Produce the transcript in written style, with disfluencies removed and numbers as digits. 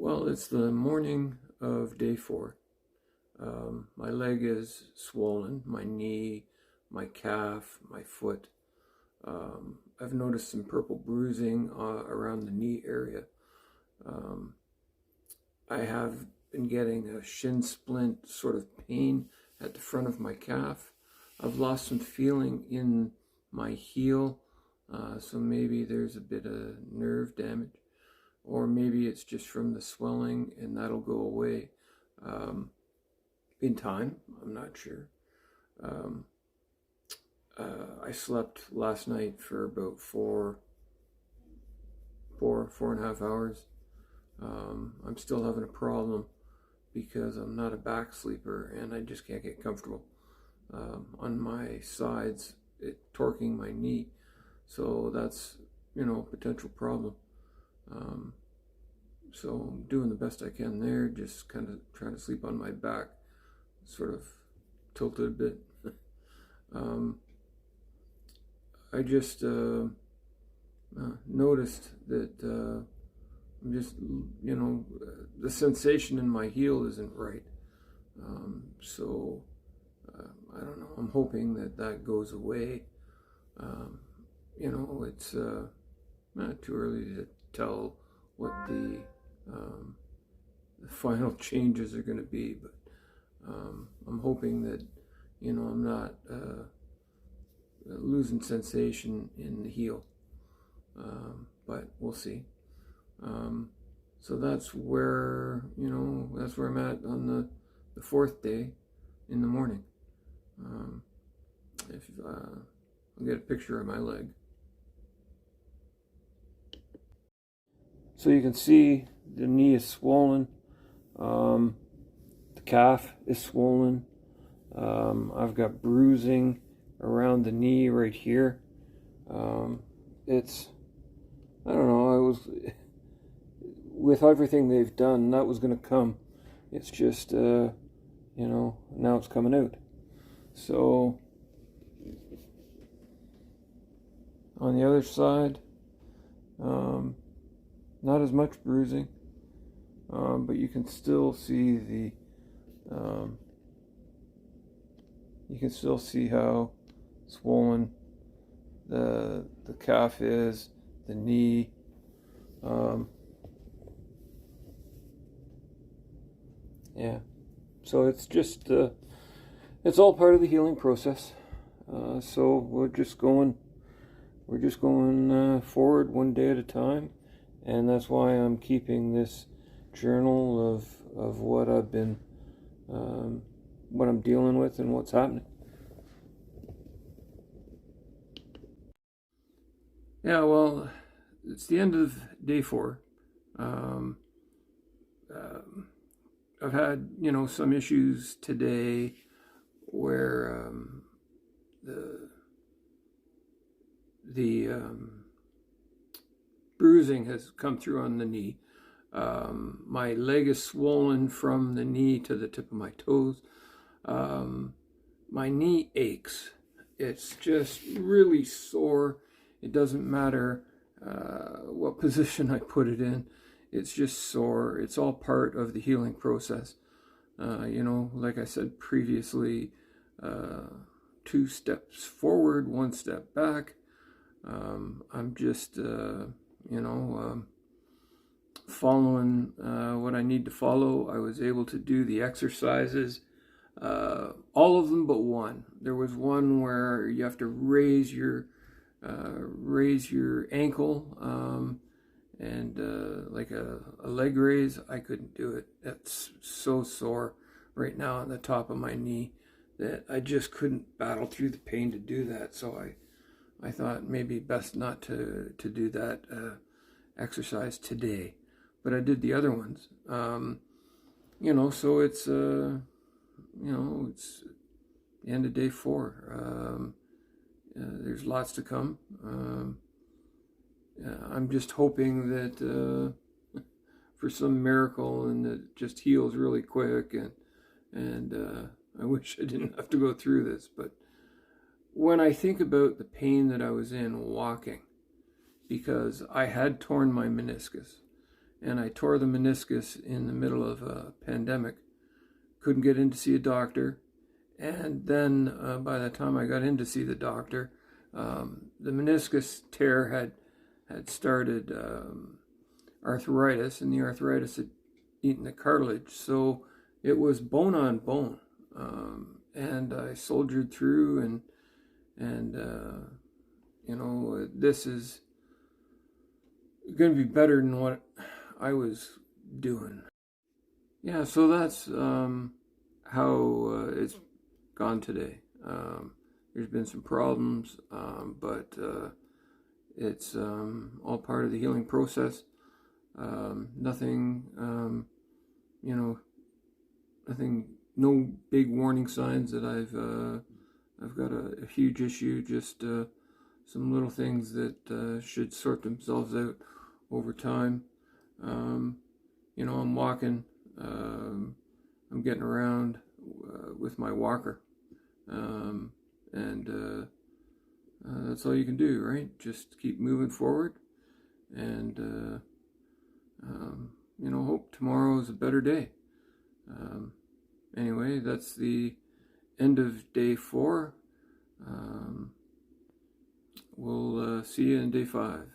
Well, it's the morning of day 4. My leg is swollen, my knee, my calf, my foot. I've noticed some purple bruising around the knee area. Um, I have been getting a shin splint sort of pain at the front of my calf. I've lost some feeling in my heel, so maybe there's a bit of nerve damage, or maybe it's just from the swelling and that'll go away in time. I'm not sure. Um, I slept last night for about four and a half hours. I'm still having a problem because I'm not a back sleeper and I just can't get comfortable on my sides, torquing my knee. So that's, a potential problem. So I'm doing the best I can there, just kind of trying to sleep on my back, sort of tilted a bit. I just noticed that I'm just, the sensation in my heel isn't right. So I don't know. I'm hoping that goes away. It's not too early to tell what the final changes are going to be, but I'm hoping that I'm not losing sensation in the heel, but we'll see. So that's where I'm at on the 4th day in the morning. If I'll get a picture of my leg. So you can see the knee is swollen. The calf is swollen. I've got bruising around the knee right here. I don't know, with everything they've done, that was going to come. It's just, now it's coming out. So, on the other side, not as much bruising, but you can still see how swollen the calf is, the knee. Yeah, so it's just it's all part of the healing process. So we're just going forward one day at a time, and that's why I'm keeping this journal of what I've been what I'm dealing with and what's happening. Yeah, well, it's the end of day 4. I've had, some issues today where the bruising has come through on the knee. My leg is swollen from the knee to the tip of my toes. My knee aches. It's just really sore. It doesn't matter what position I put it in. It's just sore. It's all part of the healing process. Like I said previously, 2 steps forward, 1 step back. I'm just, following what I need to follow. I was able to do the exercises, all of them but one. There was one where you have to raise your ankle, and like a leg raise. I couldn't do it. That's so sore right now on the top of my knee that I just couldn't battle through the pain to do that. So I thought maybe best not to do that exercise today, but I did the other ones. So it's it's the end of day 4. There's lots to come. I'm just hoping that for some miracle and it just heals really quick, and I wish I didn't have to go through this. But when I think about the pain that I was in walking, because I had torn my meniscus, and I tore the meniscus in the middle of a pandemic. Couldn't get in to see a doctor. And then by the time I got in to see the doctor, the meniscus tear had started arthritis, and the arthritis had eaten the cartilage. So it was bone on bone. And I soldiered through, and this is going to be better than what I was doing. Yeah, so that's how it's gone today. There's been some problems, but it's all part of the healing process. Nothing, nothing, no big warning signs that I've got a huge issue, just some little things that should sort themselves out over time. I'm walking, I'm getting around with my walker, and that's all you can do, right? Just keep moving forward, and hope tomorrow is a better day. Anyway, that's the end of day 4. We'll see you in day 5.